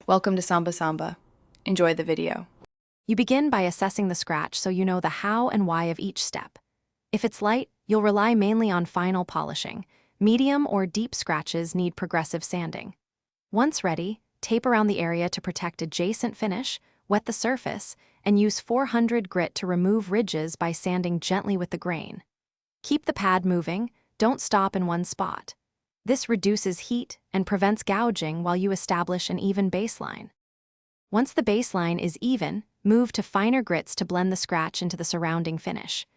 Welcome to Samba Samba. Enjoy the video. You begin by assessing the scratch so you know the how and why of each step. If it's light, you'll rely mainly on final polishing. Medium or deep scratches need progressive sanding. Once ready, tape around the area to protect adjacent finish, wet the surface, and use 400 grit to remove ridges by sanding gently with the grain. Keep the pad moving, don't stop in one spot. This reduces heat and prevents gouging while you establish an even baseline. Once the baseline is even, move to finer grits to blend the scratch into the surrounding finish.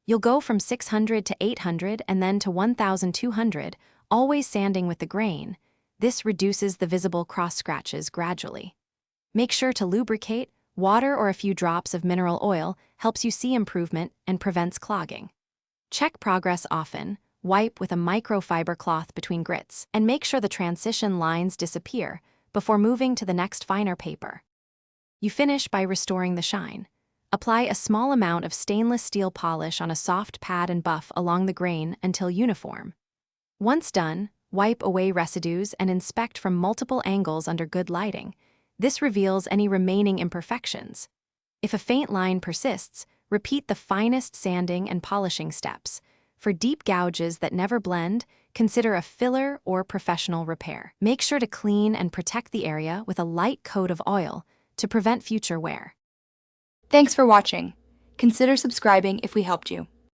You'll go from 600 to 800 and then to 1200, always sanding with the grain. This reduces the visible cross scratches gradually. Make sure to lubricate. Water or a few drops of mineral oil helps you see improvement and prevents clogging. Check progress often. Wipe with a microfiber cloth between grits, and make sure the transition lines disappear before moving to the next finer paper. You finish by restoring the shine. Apply a small amount of stainless steel polish on a soft pad and buff along the grain until uniform. Once done, wipe away residues and inspect from multiple angles under good lighting. This reveals any remaining imperfections. If a faint line persists, repeat the finest sanding and polishing steps. For deep gouges that never blend, consider a filler or professional repair. Make sure to clean and protect the area with a light coat of oil to prevent future wear. Thanks for watching. Consider subscribing if we helped you.